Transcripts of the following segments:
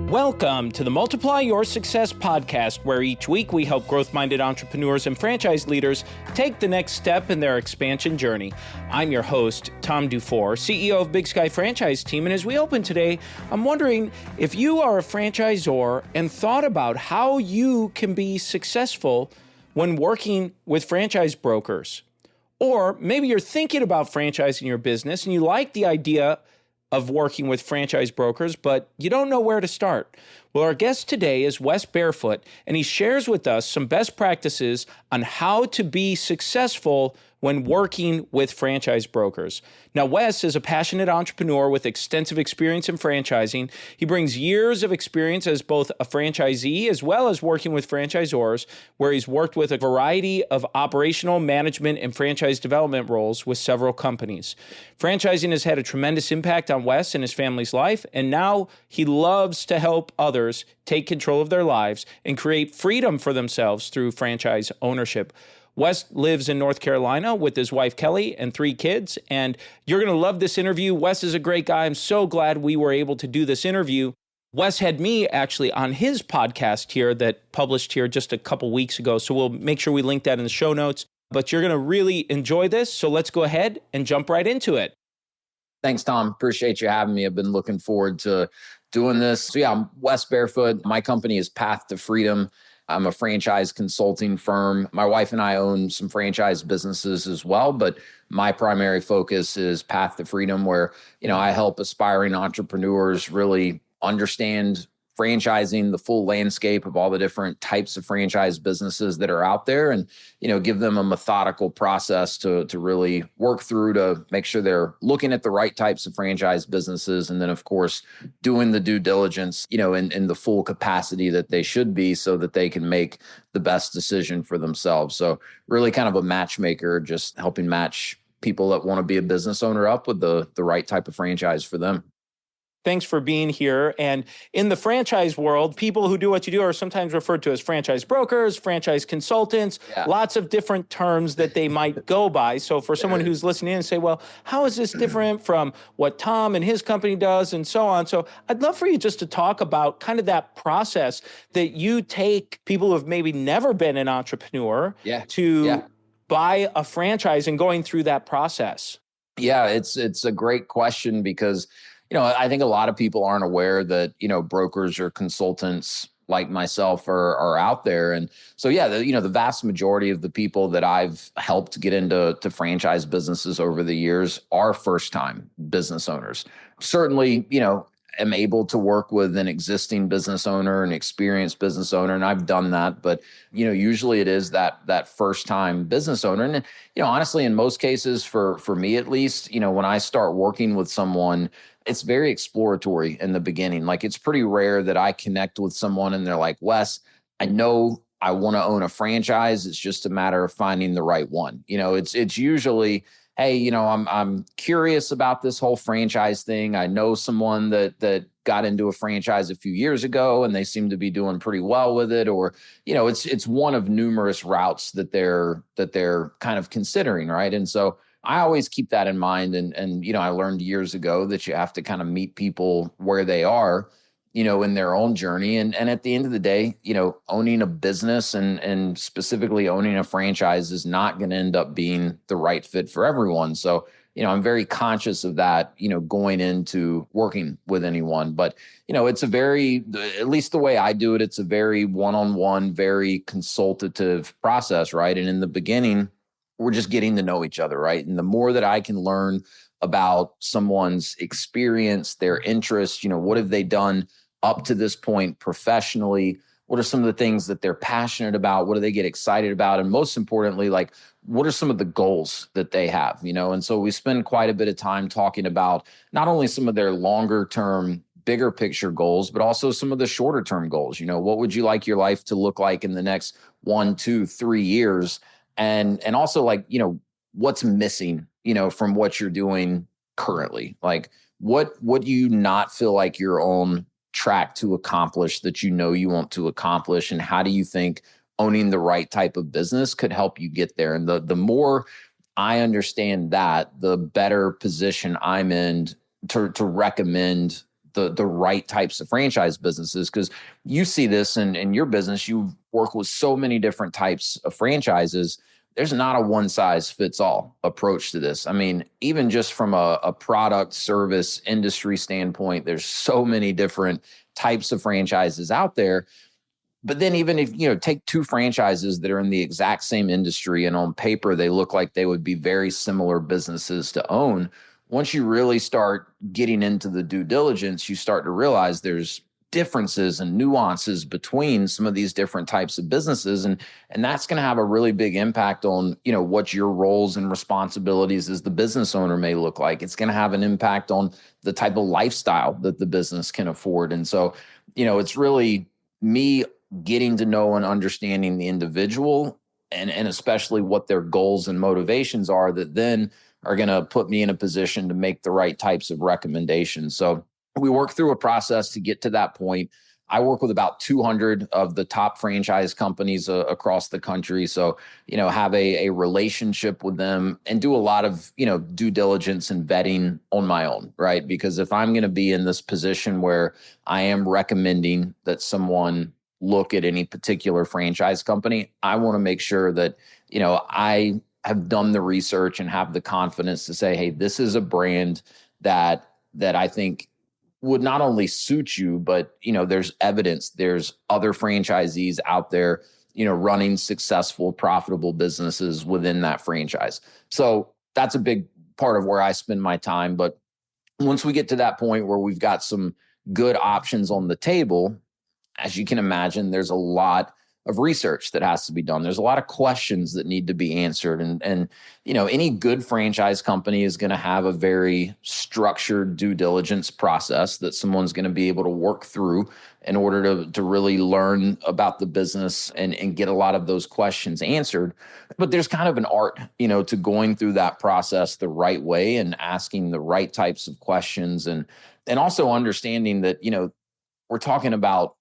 Welcome to the Multiply Your Success podcast, where each week we help growth-minded entrepreneurs and franchise leaders take the next step in their expansion journey. I'm your host, Tom Dufour, CEO of Big Sky Franchise Team, and as we open today, I'm wondering if you are a franchisor and thought about how you can be successful when working with franchise brokers. Or maybe you're thinking about franchising your business and you like the idea of working with franchise brokers, but you don't know where to start. Well, our guest today is Wes Barefoot, and he shares with us some best practices on how to be successful when working with franchise brokers. Now, Wes is a passionate entrepreneur with extensive experience in franchising. He brings years of experience as both a franchisee as well as working with franchisors, where he's worked with a variety of operational, management, and franchise development roles with several companies. Franchising has had a tremendous impact on Wes and his family's life, and now he loves to help others take control of their lives and create freedom for themselves through franchise ownership. Wes lives in North Carolina with his wife, Kelly, and 3 kids, and you're going to love this interview. Wes is a great guy. I'm so glad we were able to do this interview. Wes had me actually on his podcast here that published here just a couple weeks ago, so we'll make sure we link that in the show notes. But you're going to really enjoy this, so let's go ahead and jump right into it. Thanks, Tom. Appreciate you having me. I've been looking forward to doing this. So yeah, I'm Wes Barefoot. My company is Path to Freedom. I'm a franchise consulting firm. My wife and I own some franchise businesses as well, but my primary focus is Path to Freedom, where, I help aspiring entrepreneurs really understand franchising, the full landscape of all the different types of franchise businesses that are out there, and, give them a methodical process to really work through to make sure they're looking at the right types of franchise businesses. And then, of course, doing the due diligence, in the full capacity that they should be so that they can make the best decision for themselves. So really kind of a matchmaker, just helping match people that want to be a business owner up with the right type of franchise for them. Thanks for being here. And in the franchise world, people who do what you do are sometimes referred to as franchise brokers, franchise consultants, lots of different terms that they might go by. So for someone who's listening in and say, well, how is this different from what Tom and his company does and so on? So I'd love for you just to talk about kind of that process that you take people who have maybe never been an entrepreneur to buy a franchise and going through that process. Yeah, it's a great question because I think a lot of people aren't aware that, brokers or consultants like myself are out there. And so, the vast majority of the people that I've helped get into franchise businesses over the years are first-time business owners. Certainly, am able to work with an existing business owner, an experienced business owner, and I've done that. But, usually it is that first-time business owner. And, honestly, in most cases, for me at least, when I start working with someone, it's very exploratory in the beginning. Like, it's pretty rare that I connect with someone and they're like, Wes, I know I want to own a franchise. It's just a matter of finding the right one. It's usually, hey, I'm curious about this whole franchise thing. I know someone that got into a franchise a few years ago and they seem to be doing pretty well with it. Or, it's one of numerous routes that they're kind of considering, right? And so I always keep that in mind. And I learned years ago that you have to kind of meet people where they are, in their own journey. And at the end of the day, owning a business and specifically owning a franchise is not going to end up being the right fit for everyone. So, I'm very conscious of that, going into working with anyone. But, it's at least the way I do it, it's a very one-on-one, very consultative process, right? And in the beginning, we're just getting to know each other, right? And the more that I can learn about someone's experience, their interests, what have they done up to this point professionally? What are some of the things that they're passionate about? What do they get excited about? And most importantly, like, what are some of the goals that they have, And so we spend quite a bit of time talking about not only some of their longer term, bigger picture goals, but also some of the shorter term goals. What would you like your life to look like in the next 1, 2, 3 years? And also, like, what's missing, from what you're doing currently? Like, what do you not feel like you're on track to accomplish that you want to accomplish? And how do you think owning the right type of business could help you get there? And the more I understand that, the better position I'm in to recommend the right types of franchise businesses. Because you see this in your business, you work with so many different types of franchises. There's not a one size fits all approach to this. I mean, even just from a product, service, industry standpoint, there's so many different types of franchises out there. But then even if, take two franchises that are in the exact same industry and on paper, they look like they would be very similar businesses to own. Once you really start getting into the due diligence, you start to realize there's differences and nuances between some of these different types of businesses. And that's going to have a really big impact on, what your roles and responsibilities as the business owner may look like. It's going to have an impact on the type of lifestyle that the business can afford. And so, it's really me getting to know and understanding the individual and especially what their goals and motivations are that then are going to put me in a position to make the right types of recommendations. So we work through a process to get to that point. I work with about 200 of the top franchise companies across the country. So, have a relationship with them and do a lot of, due diligence and vetting on my own, right? Because if I'm going to be in this position where I am recommending that someone look at any particular franchise company, I want to make sure that, I have done the research and have the confidence to say, hey, this is a brand that I think would not only suit you, but, there's evidence, there's other franchisees out there, running successful, profitable businesses within that franchise. So that's a big part of where I spend my time. But once we get to that point where we've got some good options on the table, as you can imagine, there's a lot of research that has to be done. There's a lot of questions that need to be answered. And any good franchise company is going to have a very structured due diligence process that someone's going to be able to work through in order to really learn about the business and get a lot of those questions answered. But there's kind of an art, to going through that process the right way and asking the right types of questions and also understanding that, we're talking about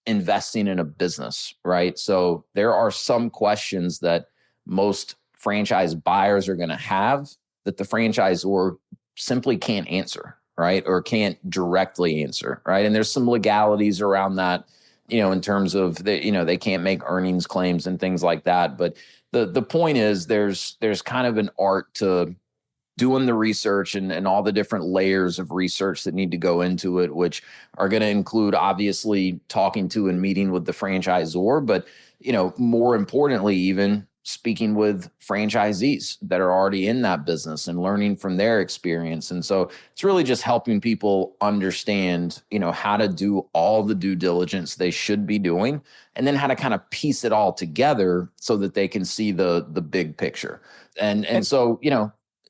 investing in a business, right? So there are some questions that most franchise buyers are going to have that the franchisor simply can't answer, right? Or can't directly answer, right? And there's some legalities around that, in terms of they can't make earnings claims and things like that. But the point is there's kind of an art to doing the research and all the different layers of research that need to go into it, which are going to include obviously talking to and meeting with the franchisor, but, more importantly, even speaking with franchisees that are already in that business and learning from their experience. And so it's really just helping people understand, how to do all the due diligence they should be doing, and then how to kind of piece it all together so that they can see the big picture. And so,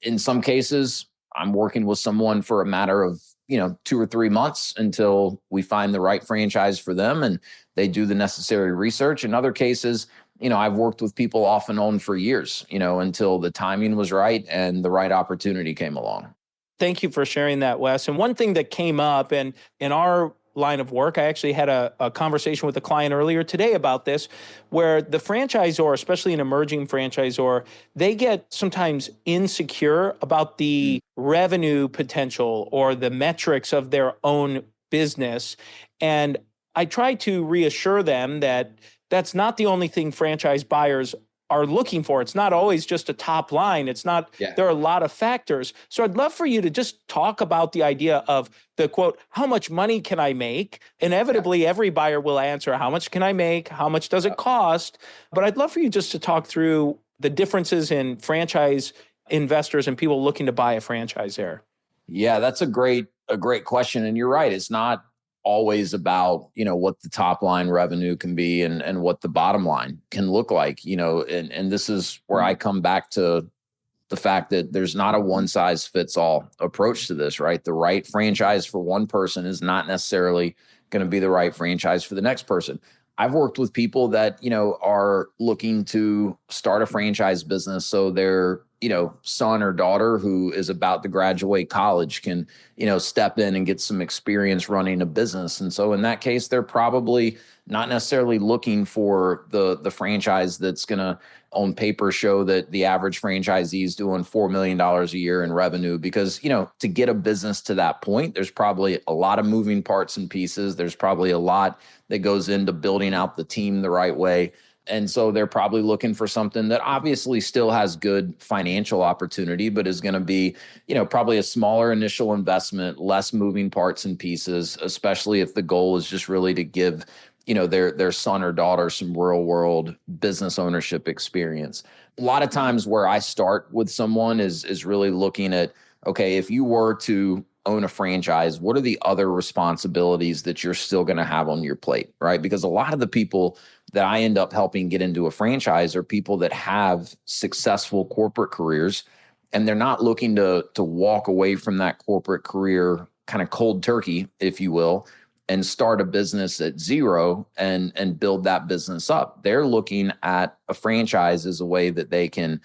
in some cases, I'm working with someone for a matter of, 2 or 3 months until we find the right franchise for them and they do the necessary research. In other cases, I've worked with people off and on for years, until the timing was right and the right opportunity came along. Thank you for sharing that, Wes. And one thing that came up in our line of work, I actually had a conversation with a client earlier today about this, where the franchisor, especially an emerging franchisor, they get sometimes insecure about the revenue potential or the metrics of their own business. And I try to reassure them that that's not the only thing franchise buyers are looking for. It's not always just a top line. It's not, There are a lot of factors. So I'd love for you to just talk about the idea of the quote, how much money can I make? Inevitably, every buyer will answer, how much can I make? How much does it cost? But I'd love for you just to talk through the differences in franchise investors and people looking to buy a franchise there. Yeah, that's a great question. And you're right. It's not always about, what the top line revenue can be and what the bottom line can look like, and this is where I come back to the fact that there's not a one size fits all approach to this, right? The right franchise for one person is not necessarily going to be the right franchise for the next person. I've worked with people that, are looking to start a franchise business. So they're, son or daughter who is about to graduate college can, step in and get some experience running a business. And so in that case, they're probably not necessarily looking for the franchise that's going to on paper show that the average franchisee is doing $4 million a year in revenue, because, to get a business to that point, there's probably a lot of moving parts and pieces. There's probably a lot that goes into building out the team the right way. And so they're probably looking for something that obviously still has good financial opportunity, but is going to be, probably a smaller initial investment, less moving parts and pieces, especially if the goal is just really to give, their son or daughter some real world business ownership experience. A lot of times where I start with someone is really looking at, okay, if you were to own a franchise, what are the other responsibilities that you're still going to have on your plate, right? Because a lot of the people that I end up helping get into a franchise are people that have successful corporate careers, and they're not looking to walk away from that corporate career kind of cold turkey, if you will, and start a business at zero and build that business up. They're looking at a franchise as a way that they can,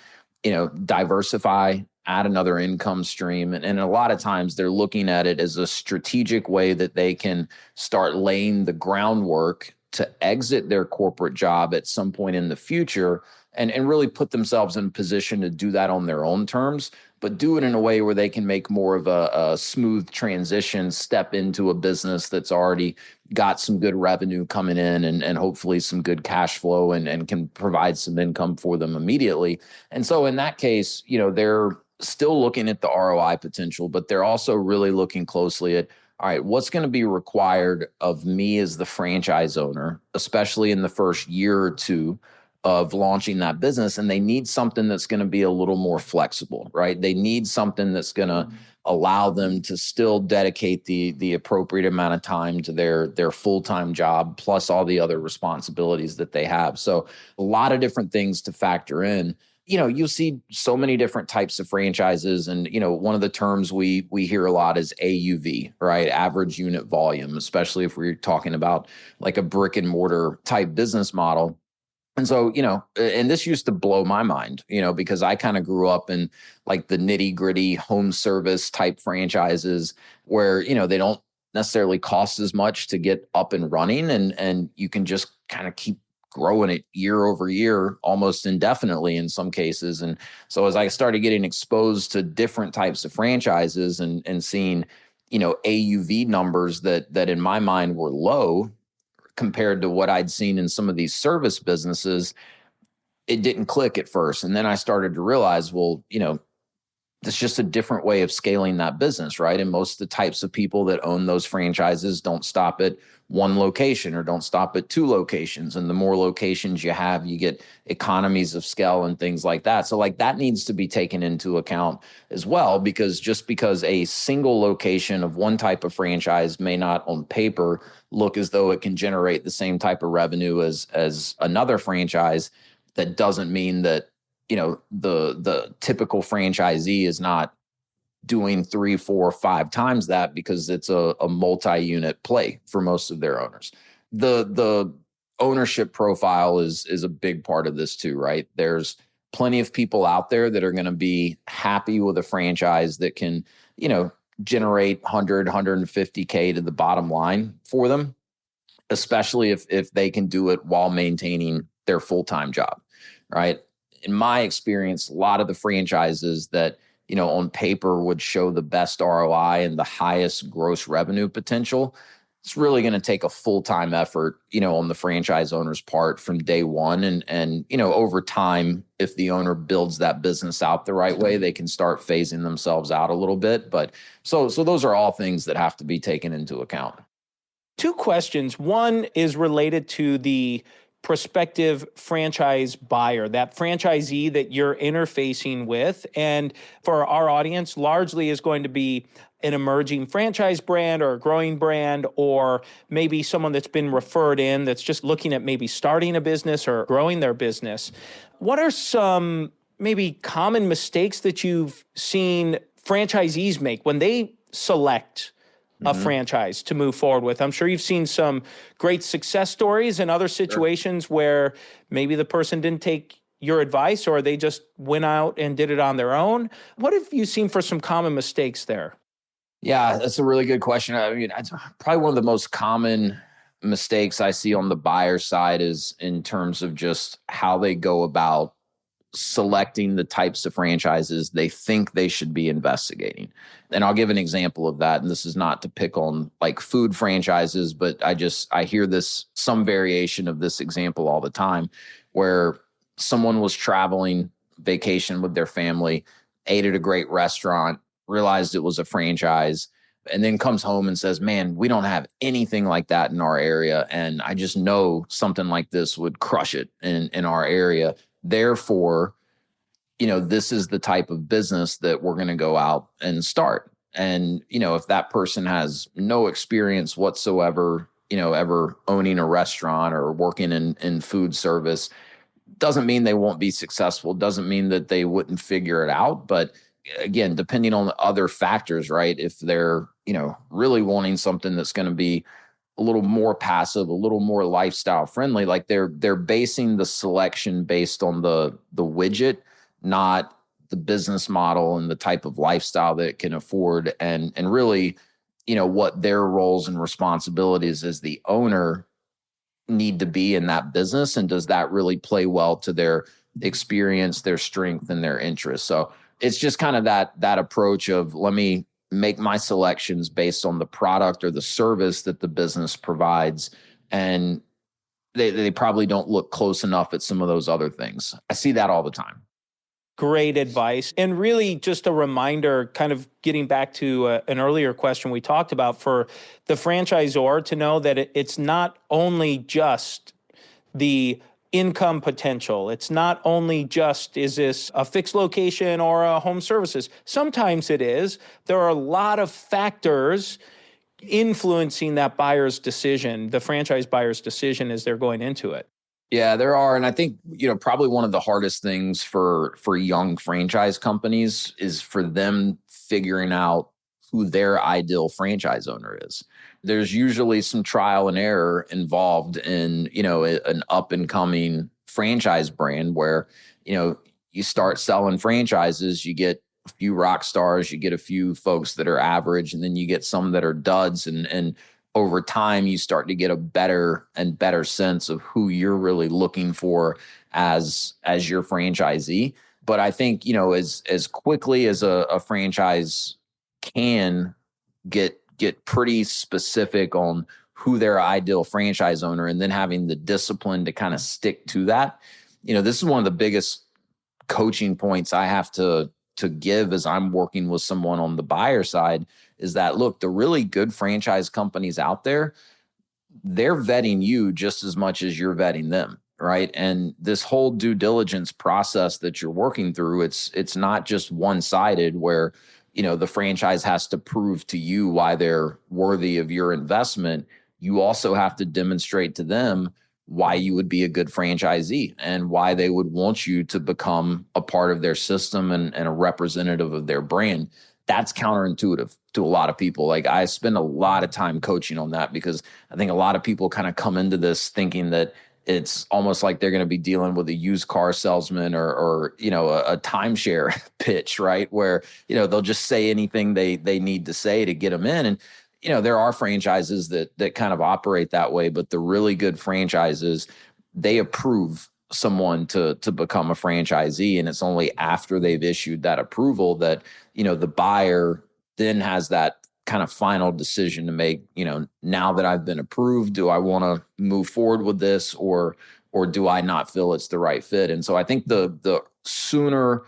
diversify, add another income stream. And a lot of times they're looking at it as a strategic way that they can start laying the groundwork to exit their corporate job at some point in the future and really put themselves in a position to do that on their own terms, but do it in a way where they can make more of a smooth transition, step into a business that's already got some good revenue coming in and hopefully some good cash flow and can provide some income for them immediately. And so in that case, they're still looking at the ROI potential, but they're also really looking closely at, all right, what's going to be required of me as the franchise owner, especially in the first year or two of launching that business. And they need something that's going to be a little more flexible, right? They need something that's going to allow them to still dedicate the appropriate amount of time to their full-time job, plus all the other responsibilities that they have. So a lot of different things to factor in. You'll see so many different types of franchises. And, one of the terms we hear a lot is AUV, right? Average unit volume, especially if we're talking about like a brick and mortar type business model. And so, and this used to blow my mind, because I kind of grew up in like the nitty gritty home service type franchises where, they don't necessarily cost as much to get up and running, and you can just kind of keep growing it year over year, almost indefinitely in some cases. And so as I started getting exposed to different types of franchises and seeing, AUV numbers that in my mind were low compared to what I'd seen in some of these service businesses, it didn't click at first. And then I started to realize, well, it's just a different way of scaling that business, right? And most of the types of people that own those franchises don't stop at one location or don't stop at two locations. And the more locations you have, you get economies of scale and things like that. So like that needs to be taken into account as well, because just because a single location of one type of franchise may not on paper look as though it can generate the same type of revenue as another franchise, that doesn't mean that the typical franchisee is not doing 3, 4, 5 times that, because it's a multi-unit play for most of their owners. The ownership profile is a big part of this too, right? There's plenty of people out there that are going to be happy with a franchise that can, generate 100, 150K to the bottom line for them, especially if they can do it while maintaining their full-time job, right? In my experience, a lot of the franchises that, on paper would show the best ROI and the highest gross revenue potential, it's really going to take a full-time effort, on the franchise owner's part from day one. And, over time, if the owner builds that business out the right way, they can start phasing themselves out a little bit. But so those are all things that have to be taken into account. 2 questions. One is related to the prospective franchise buyer, that franchisee that you're interfacing with. And for our audience, largely is going to be an emerging franchise brand or a growing brand, or maybe someone that's been referred in that's just looking at maybe starting a business or growing their business. What are some maybe common mistakes that you've seen franchisees make when they select a franchise to move forward with? I'm sure you've seen some great success stories and other situations where maybe the person didn't take your advice, or they just went out and did it on their own? What have you seen for some common mistakes there? Yeah, that's a really good question. I mean, it's probably one of the most common mistakes I see on the buyer side is in terms of just how they go about selecting the types of franchises they think they should be investigating. And I'll give an example of that. And this is not to pick on like food franchises, but I hear this, some variation of this example all the time, where someone was traveling vacation with their family, ate at a great restaurant, realized it was a franchise, and then comes home and says, man, we don't have anything like that in our area. And I just know something like this would crush it in our area. Therefore, this is the type of business that we're going to go out and start. And, if that person has no experience whatsoever, ever owning a restaurant or working in food service, doesn't mean they won't be successful. Doesn't mean that they wouldn't figure it out. But again, depending on the other factors, right? If they're, really wanting something that's going to be a little more passive, a little more lifestyle friendly, like they're basing the selection based on the widget, not the business model and the type of lifestyle that it can afford, and really, what their roles and responsibilities as the owner need to be in that business, and does that really play well to their experience, their strength, and their interests. So it's just kind of that approach of, let me make my selections based on the product or the service that the business provides, and they probably don't look close enough at some of those other things. I see that all the time. Great advice. And really just a reminder, kind of getting back to an earlier question we talked about, for the franchisor to know that it's not only just the income potential. It's not only just, is this a fixed location or a home services? Sometimes it is. There are a lot of factors influencing that buyer's decision, the franchise buyer's decision as they're going into it. Yeah, there are. And I think, probably one of the hardest things for young franchise companies is for them figuring out who their ideal franchise owner is. There's usually some trial and error involved in, an up and coming franchise brand where, you start selling franchises, you get a few rock stars, you get a few folks that are average, and then you get some that are duds. And over time, you start to get a better and better sense of who you're really looking for as your franchisee. But I think, as quickly as a franchise can get pretty specific on who their ideal franchise owner, and then having the discipline to kind of stick to that. This is one of the biggest coaching points I have to give as I'm working with someone on the buyer side, is that, look, the really good franchise companies out there, they're vetting you just as much as you're vetting them, right? And this whole due diligence process that you're working through, it's not just one-sided where, the franchise has to prove to you why they're worthy of your investment. You also have to demonstrate to them why you would be a good franchisee and why they would want you to become a part of their system and a representative of their brand. That's counterintuitive to a lot of people. Like, I spend a lot of time coaching on that, because I think a lot of people kind of come into this thinking that it's almost like they're going to be dealing with a used car salesman or a timeshare pitch, right? Where, they'll just say anything they need to say to get them in. And, there are franchises that kind of operate that way, but the really good franchises, they approve someone to become a franchisee. And it's only after they've issued that approval that, the buyer then has that kind of final decision to make. Now that I've been approved, do I want to move forward with this, or do I not feel it's the right fit? And so I think the sooner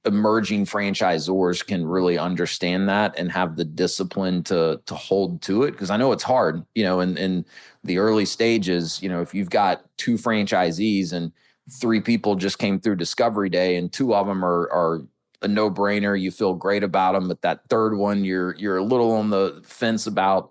emerging franchisors can really understand that and have the discipline to hold to it, because I know it's hard, in the early stages. If you've got two franchisees and three people just came through discovery day, and two of them are a no-brainer, you feel great about them, but that third one you're a little on the fence about.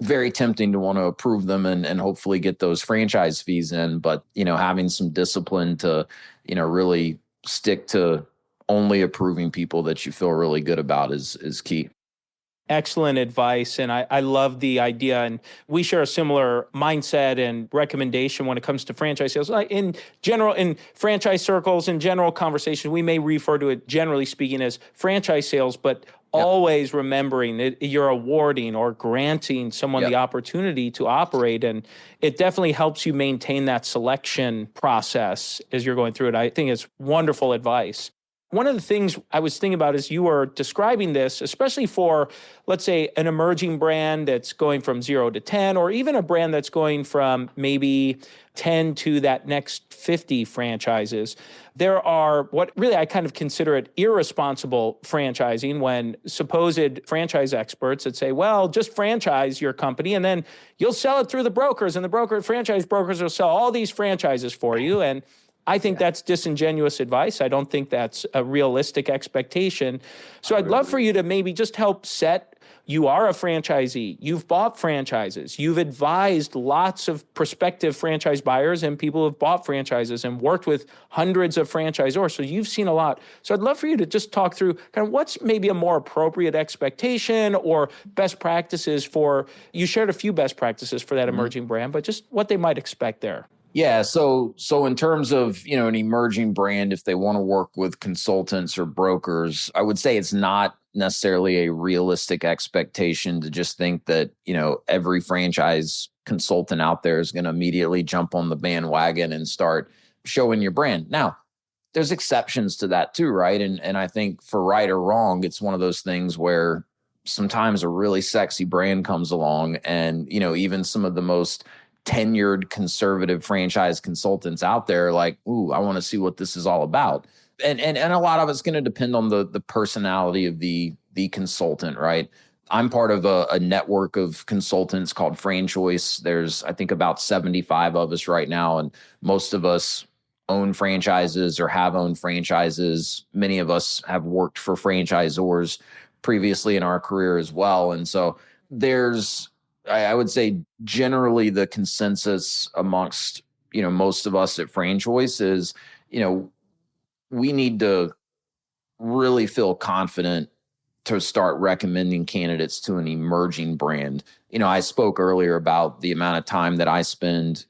Very tempting to want to approve them and hopefully get those franchise fees in, but having some discipline to really stick to only approving people that you feel really good about is key. Excellent advice. And I love the idea. And we share a similar mindset and recommendation when it comes to franchise sales. Like in general, in franchise circles, in general conversations, we may refer to it, generally speaking, as franchise sales, but Yep. always remembering that you're awarding or granting someone the Yep. opportunity to operate. And it definitely helps you maintain that selection process as you're going through it. I think it's wonderful advice. One of the things I was thinking about as you were describing this, especially for, let's say, an emerging brand that's going from 0 to 10, or even a brand that's going from maybe 10 to that next 50 franchises, there are what really I kind of consider it irresponsible franchising when supposed franchise experts that say, well, just franchise your company and then you'll sell it through the brokers, and the franchise brokers will sell all these franchises for you. And I think that's disingenuous advice. I don't think that's a realistic expectation. So I'd love for you to maybe just help set, you are a franchisee, you've bought franchises, you've advised lots of prospective franchise buyers and people who've bought franchises and worked with hundreds of franchisors. So you've seen a lot. So I'd love for you to just talk through kind of what's maybe a more appropriate expectation or best practices for, you shared a few best practices for that emerging brand, but just what they might expect there. Yeah. So in terms of, an emerging brand, if they want to work with consultants or brokers, I would say it's not necessarily a realistic expectation to just think that, every franchise consultant out there is going to immediately jump on the bandwagon and start showing your brand. Now, there's exceptions to that too, right? And I think for right or wrong, it's one of those things where sometimes a really sexy brand comes along and, even some of the most tenured conservative franchise consultants out there like, ooh, I want to see what this is all about. And a lot of it's going to depend on the personality of the consultant, right? I'm part of a network of consultants called Franchoice. There's, I think, about 75 of us right now, and most of us own franchises or have owned franchises. Many of us have worked for franchisors previously in our career as well. And so there's, I would say generally the consensus amongst, most of us at Franchoice is, we need to really feel confident to start recommending candidates to an emerging brand. I spoke earlier about the amount of time that I spend,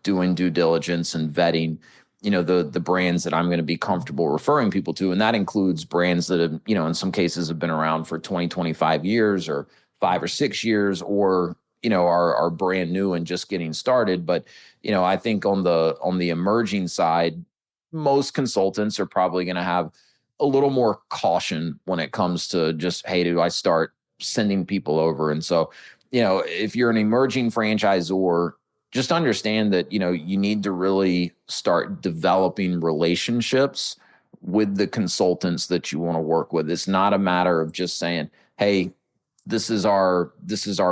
doing due diligence and vetting, the brands that I'm going to be comfortable referring people to. And that includes brands that have, in some cases have been around for 20, 25 years or 5 or 6 years, or, are brand new and just getting started. But, I think on the emerging side, most consultants are probably going to have a little more caution when it comes to just, hey, do I start sending people over? And so, if you're an emerging franchisor, just understand that, you need to really start developing relationships with the consultants that you want to work with. It's not a matter of just saying, hey, this is our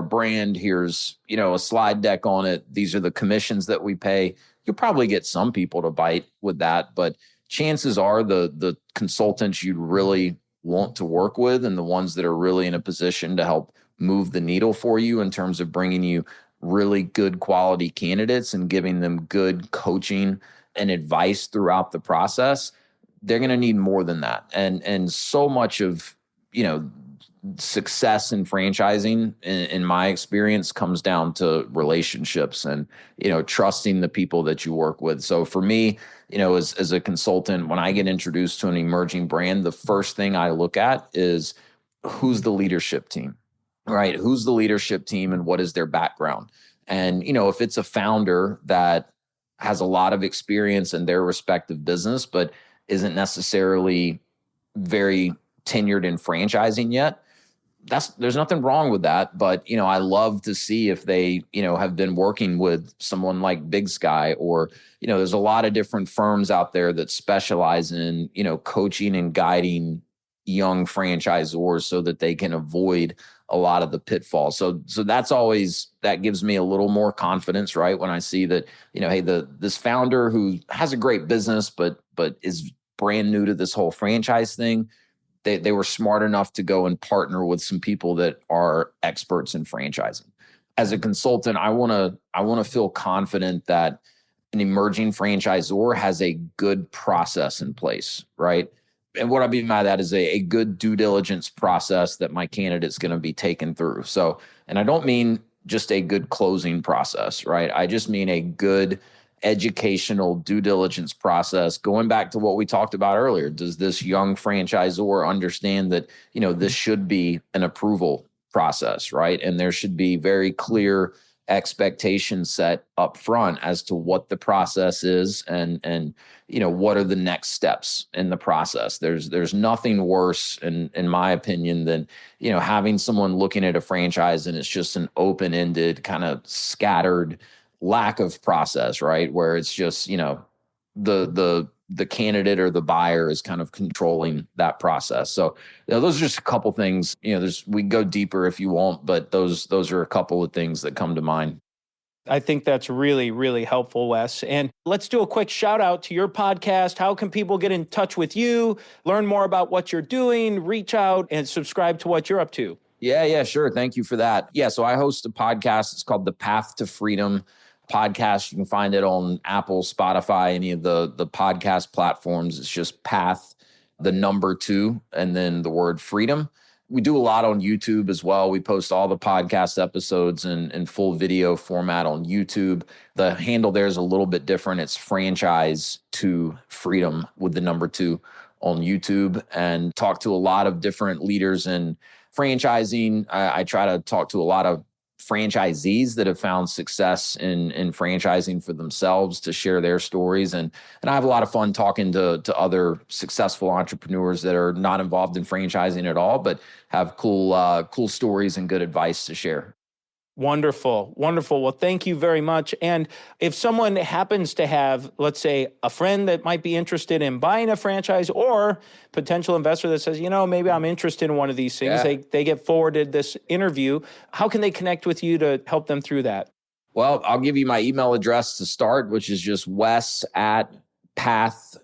brand. Here's, a slide deck on it. These are the commissions that we pay. You'll probably get some people to bite with that, but chances are the consultants you'd really want to work with and the ones that are really in a position to help move the needle for you in terms of bringing you really good quality candidates and giving them good coaching and advice throughout the process, they're going to need more than that. And so much of, success in franchising, in my experience, comes down to relationships and, trusting the people that you work with. So for me, as a consultant, when I get introduced to an emerging brand, the first thing I look at is who's the leadership team, right? Who's the leadership team and what is their background? And, if it's a founder that has a lot of experience in their respective business, but isn't necessarily very tenured in franchising yet, there's nothing wrong with that. But, I love to see if they, have been working with someone like Big Sky, or, there's a lot of different firms out there that specialize in, coaching and guiding young franchisors so that they can avoid a lot of the pitfalls. So that gives me a little more confidence, right? When I see that, hey, this founder who has a great business, but is brand new to this whole franchise thing, they were smart enough to go and partner with some people that are experts in franchising. As a consultant, I want to feel confident that an emerging franchisor has a good process in place, right? And what I mean by that is a good due diligence process that my candidate's going to be taken through. So, and I don't mean just a good closing process, right? I just mean a good educational due diligence process. Going back to what we talked about earlier, does this young franchisor understand that, this should be an approval process, right? And there should be very clear expectations set up front as to what the process is and what are the next steps in the process. There's nothing worse in my opinion than having someone looking at a franchise and it's just an open-ended kind of scattered lack of process, right? Where it's just the candidate or the buyer is kind of controlling that process. So those are just a couple things. We can go deeper if you want, but those are a couple of things that come to mind. I think that's really, really helpful, Wes. And let's do a quick shout out to your podcast. How can people get in touch with you, learn more about what you're doing, reach out and subscribe to what you're up to? Yeah, sure. Thank you for that. Yeah, so I host a podcast. It's called The Path to Freedom podcast. You can find it on Apple, Spotify, any of the podcast platforms. It's just Path, the number 2, and then the word freedom. We do a lot on YouTube as well. We post all the podcast episodes in full video format on YouTube. The handle there is a little bit different. It's Franchise to Freedom with the number 2 on YouTube, and talk to a lot of different leaders in franchising. I try to talk to a lot of franchisees that have found success in franchising for themselves to share their stories. And I have a lot of fun talking to other successful entrepreneurs that are not involved in franchising at all, but have cool stories and good advice to share. Wonderful. Wonderful. Well, thank you very much. And if someone happens to have, let's say, a friend that might be interested in buying a franchise or potential investor that says, maybe I'm interested in one of these things, they get forwarded this interview. How can they connect with you to help them through that? Well, I'll give you my email address to start, which is just wes@path,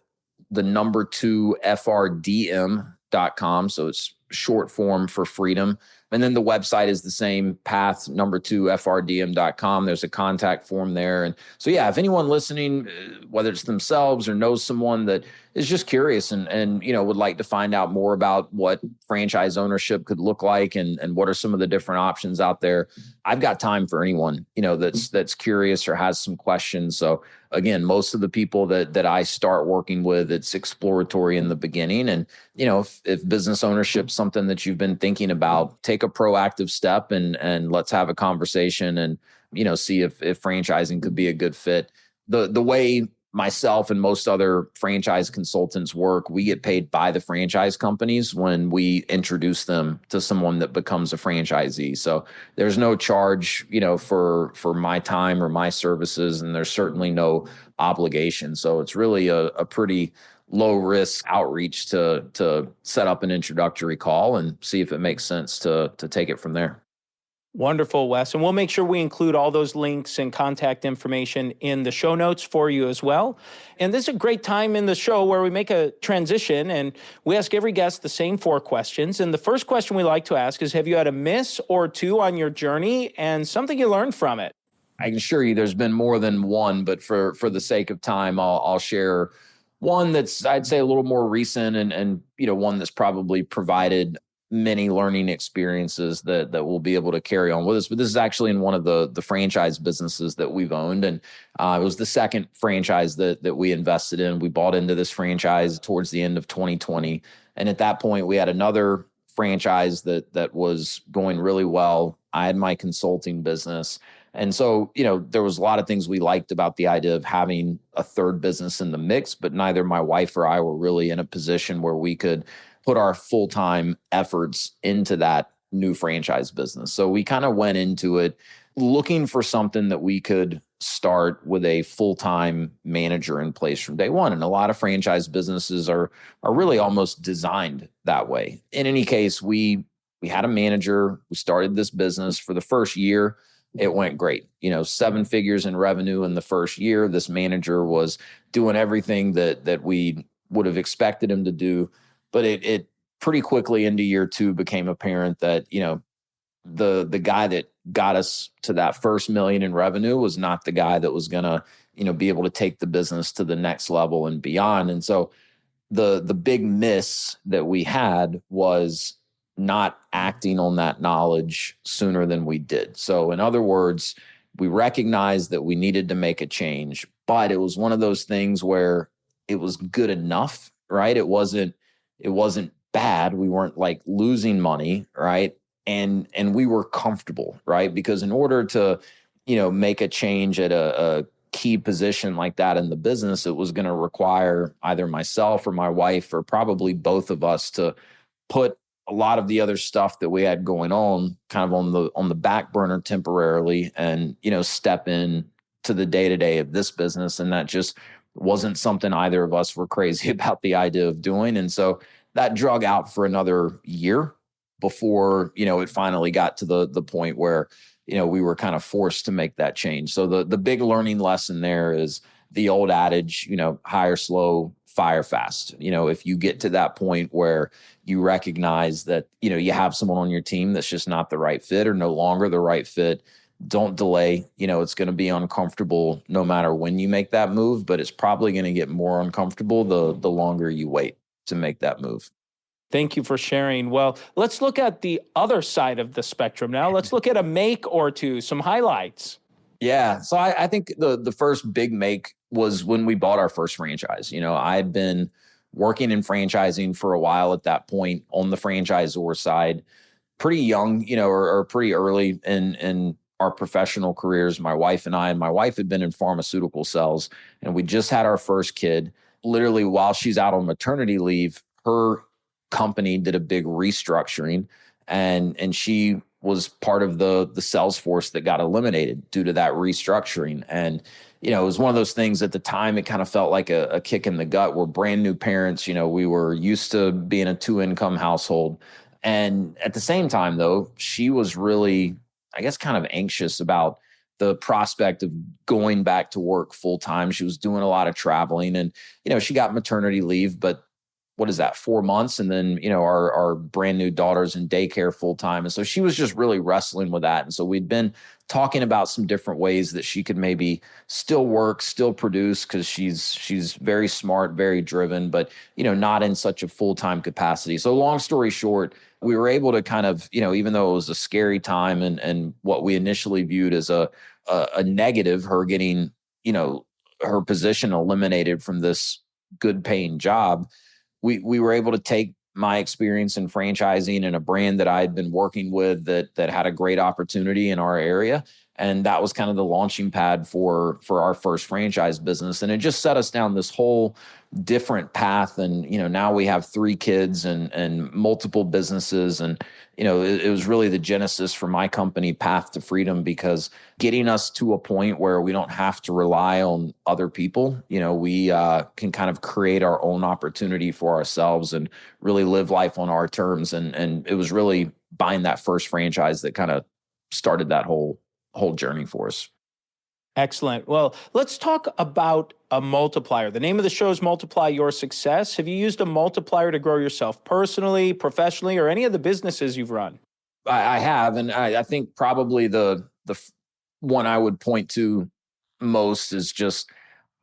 the number 2 FRDM.com. So it's short form for freedom. And then the website is the same, path number 2 FRDM.com. There's a contact form there. And so, yeah, if anyone listening, whether it's themselves or knows someone that is just curious and would like to find out more about what franchise ownership could look like and what are some of the different options out there, I've got time for anyone, that's curious or has some questions. So again, most of the people that I start working with, it's exploratory in the beginning. And, if business ownership is something that you've been thinking about, take a proactive step and let's have a conversation and, see if franchising could be a good fit. The way myself and most other franchise consultants work, we get paid by the franchise companies when we introduce them to someone that becomes a franchisee. So there's no charge, for my time or my services, and there's certainly no obligation. So it's really a pretty low risk outreach to set up an introductory call and see if it makes sense to take it from there. Wonderful, Wes. And we'll make sure we include all those links and contact information in the show notes for you as well. And this is a great time in the show where we make a transition and we ask every guest the same 4 questions. And the first question we like to ask is, have you had a miss or 2 on your journey and something you learned from it? I can assure you there's been more than one, but for the sake of time, I'll share one that's, I'd say, a little more recent and one that's probably provided many learning experiences that we'll be able to carry on with us. But this is actually in one of the franchise businesses that we've owned. And it was the second franchise that we invested in. We bought into this franchise towards the end of 2020. And at that point, we had another franchise that was going really well. I had my consulting business. And so, there was a lot of things we liked about the idea of having a third business in the mix, but neither my wife or I were really in a position where we could put our full-time efforts into that new franchise business. So we kind of went into it looking for something that we could start with a full-time manager in place from day one. And a lot of franchise businesses are really almost designed that way. In any case, we had a manager. We started this business. For the first year, it went great. 7 figures in revenue in the first year. This manager was doing everything that we would have expected him to do. But it pretty quickly into year 2 became apparent that, the guy that got us to that first $1 million in revenue was not the guy that was going to, be able to take the business to the next level and beyond. And so the big miss that we had was not acting on that knowledge sooner than we did. So in other words, we recognized that we needed to make a change, but it was one of those things where it was good enough, right? It wasn't bad. We weren't like losing money, right? And we were comfortable, right? Because in order to, make a change at a key position like that in the business, it was going to require either myself or my wife or probably both of us to put a lot of the other stuff that we had going on kind of on the back burner temporarily and, step in to the day-to-day of this business. And that just wasn't something either of us were crazy about the idea of doing. And so that drug out for another year before, it finally got to the point where, we were kind of forced to make that change. So the big learning lesson there is the old adage, hire slow, fire fast. If you get to that point where you recognize that, you have someone on your team that's just not the right fit or no longer the right fit, don't delay. It's going to be uncomfortable no matter when you make that move, but it's probably going to get more uncomfortable the longer you wait to make that move. Thank you for sharing. Well, let's look at the other side of the spectrum now. Let's look at a make or two, some highlights. Yeah. So I think the first big make was when we bought our first franchise. I had been working in franchising for a while at that point on the franchisor side, pretty young, or pretty early in our professional careers. My wife had been in pharmaceutical sales, and we just had our first kid. Literally while she's out on maternity leave, her company did a big restructuring, and she was part of the sales force that got eliminated due to that restructuring. And it was one of those things at the time. It kind of felt like a kick in the gut. We're brand new parents. We were used to being a 2-income household. And at the same time, though, she was really, I guess, kind of anxious about the prospect of going back to work full time. She was doing a lot of traveling and, she got maternity leave, but what is that, 4 months? And then, our brand new daughter's in daycare full time. And so she was just really wrestling with that. And so we'd been talking about some different ways that she could maybe still work, still produce, because she's very smart, very driven, but, not in such a full-time capacity. So long story short, we were able to kind of, even though it was a scary time and what we initially viewed as a negative, her getting, her position eliminated from this good paying job, we were able to take my experience in franchising and a brand that I had been working with that had a great opportunity in our area. And that was kind of the launching pad for our first franchise business. And it just set us down this whole different path. And, now we have 3 kids and multiple businesses. And, it was really the genesis for my company, Path to Freedom, because getting us to a point where we don't have to rely on other people, we can kind of create our own opportunity for ourselves and really live life on our terms. And it was really buying that first franchise that kind of started that whole journey for us. Excellent. Well, let's talk about a multiplier. The name of the show is Multiply Your Success. Have you used a multiplier to grow yourself personally, professionally, or any of the businesses you've run? I have, and I think probably the one I would point to most is just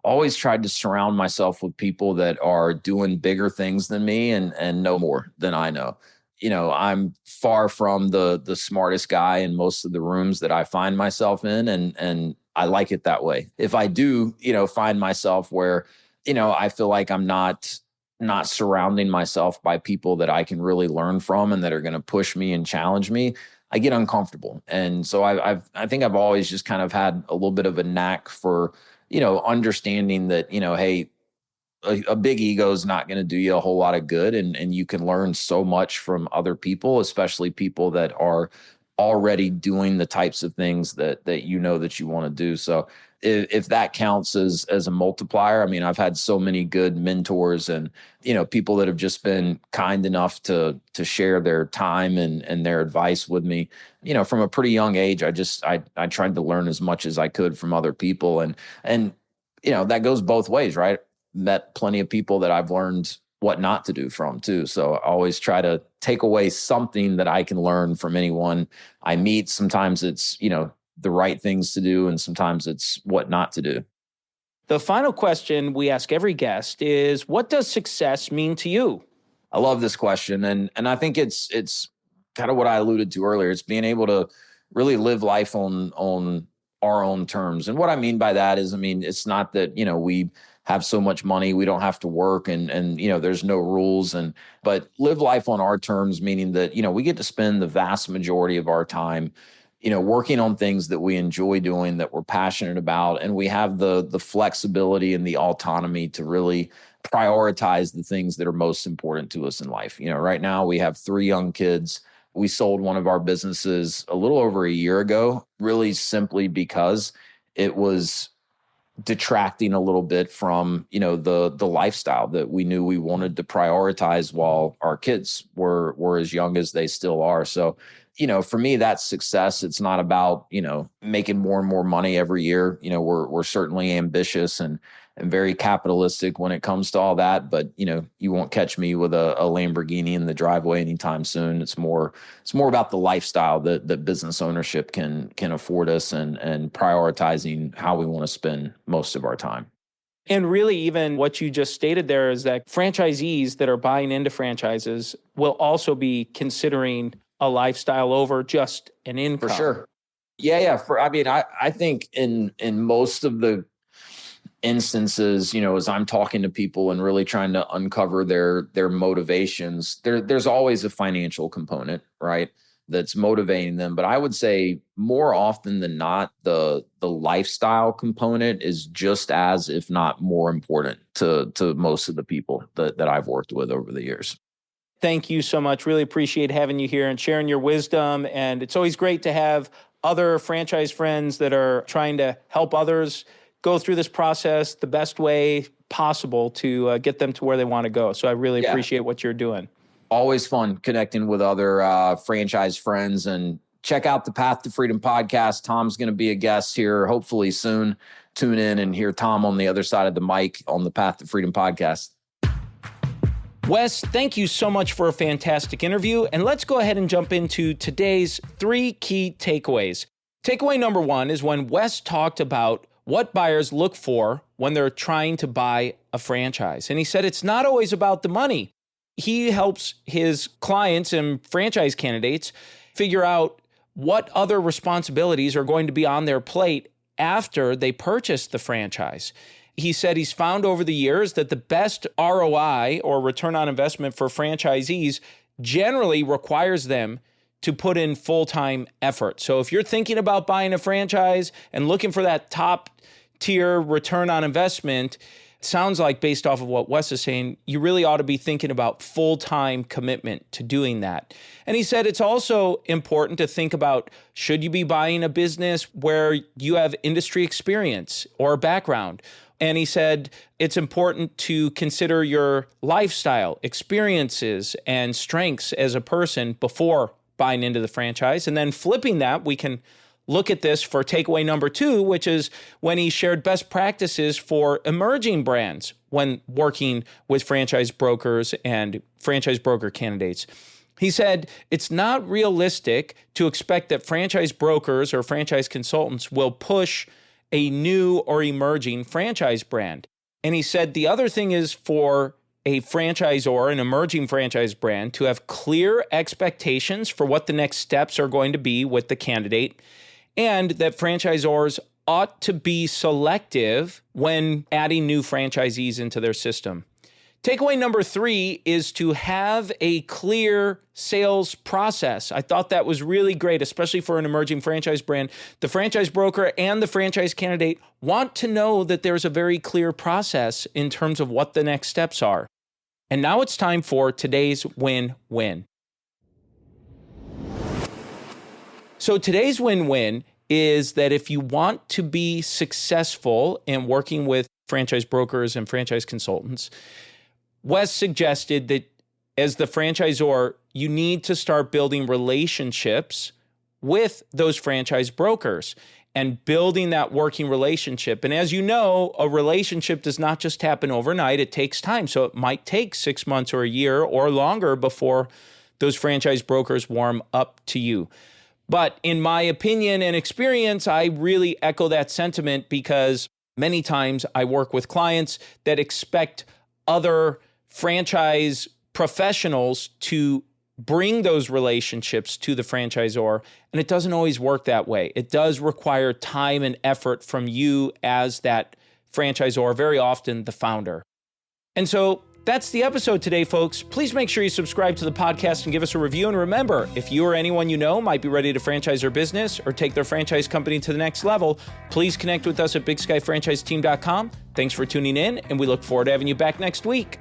always tried to surround myself with people that are doing bigger things than me and know more than I know. I'm far from the smartest guy in most of the rooms that I find myself in, and I like it that way. If I do, find myself where, I feel like I'm not surrounding myself by people that I can really learn from and that are going to push me and challenge me, I get uncomfortable. And so I think I've always just kind of had a little bit of a knack for, understanding that, hey, a big ego is not going to do you a whole lot of good. And you can learn so much from other people, especially people that are already doing the types of things that that you want to do. So if that counts as a multiplier, I mean, I've had so many good mentors and, people that have just been kind enough to share their time and their advice with me, from a pretty young age. I tried to learn as much as I could from other people and, that goes both ways, right? Met plenty of people that I've learned what not to do from too. So I always try to take away something that I can learn from anyone I meet. Sometimes it's, the right things to do, and sometimes it's what not to do. The final question we ask every guest is, what does success mean to you? I love this question, and I think it's kind of what I alluded to earlier. It's being able to really live life on our own terms. And what I mean by that is, I mean, it's not that, we have so much money we don't have to work and there's no rules, but live life on our terms, meaning that, we get to spend the vast majority of our time working on things that we enjoy doing, that we're passionate about, and we have the flexibility and the autonomy to really prioritize the things that are most important to us in life. Right now we have 3 young kids. We sold one of our businesses a little over a year ago, really simply because it was detracting a little bit from the lifestyle that we knew we wanted to prioritize while our kids were as young as they still are. So for me, that's success. It's not about making more and more money every year. We're certainly ambitious and very capitalistic when it comes to all that, but you won't catch me with a Lamborghini in the driveway anytime soon. It's more about the lifestyle that business ownership can afford us, and prioritizing how we want to spend most of our time. And really, even what you just stated there is that franchisees that are buying into franchises will also be considering a lifestyle over just an income. For sure. Yeah. I think in most of the instances, as I'm talking to people and really trying to uncover their motivations, there's always a financial component, right, that's motivating them. But I would say more often than not, the lifestyle component is just as, if not more important to most of the people that I've worked with over the years. Thank you so much. Really appreciate having you here and sharing your wisdom. And it's always great to have other franchise friends that are trying to help others go through this process the best way possible to get them to where they want to go. So I really appreciate what you're doing. Always fun connecting with other franchise friends, and check out the Path to Freedom podcast. Tom's going to be a guest here hopefully soon. Tune in and hear Tom on the other side of the mic on the Path to Freedom podcast. Wes, thank you so much for a fantastic interview. And let's go ahead and jump into today's 3 key takeaways. Takeaway number 1 is when Wes talked about what buyers look for when they're trying to buy a franchise. And he said it's not always about the money. He helps his clients and franchise candidates figure out what other responsibilities are going to be on their plate after they purchase the franchise. He said he's found over the years that the best ROI, or return on investment, for franchisees generally requires them to put in full-time effort. So if you're thinking about buying a franchise and looking for that top tier return on investment, it sounds like, based off of what Wes is saying, you really ought to be thinking about full-time commitment to doing that. And he said it's also important to think about, should you be buying a business where you have industry experience or background? And he said it's important to consider your lifestyle, experiences, and strengths as a person before buying into the franchise. And then flipping that, we can look at this for takeaway number 2, which is when he shared best practices for emerging brands when working with franchise brokers and franchise broker candidates. He said it's not realistic to expect that franchise brokers or franchise consultants will push a new or emerging franchise brand. And he said the other thing is for a franchisor, an emerging franchise brand, to have clear expectations for what the next steps are going to be with the candidate, and that franchisors ought to be selective when adding new franchisees into their system. Takeaway number 3 is to have a clear sales process. I thought that was really great, especially for an emerging franchise brand. The franchise broker and the franchise candidate want to know that there's a very clear process in terms of what the next steps are. And now it's time for today's win-win. So today's win-win is that if you want to be successful in working with franchise brokers and franchise consultants, Wes suggested that as the franchisor, you need to start building relationships with those franchise brokers and building that working relationship. And as you know, a relationship does not just happen overnight. It takes time. So it might take 6 months or a year or longer before those franchise brokers warm up to you. But in my opinion and experience, I really echo that sentiment, because Many times I work with clients that expect other franchise professionals to bring those relationships to the franchisor, and it doesn't always work that way. It does require time and effort from you as that franchisor, very often the founder. And so that's the episode today, folks. Please make sure you subscribe to the podcast and give us a review. And remember, if you or anyone you know might be ready to franchise their business or take their franchise company to the next level, please connect with us at bigskyfranchiseteam.com. Thanks for tuning in, and we look forward to having you back next week.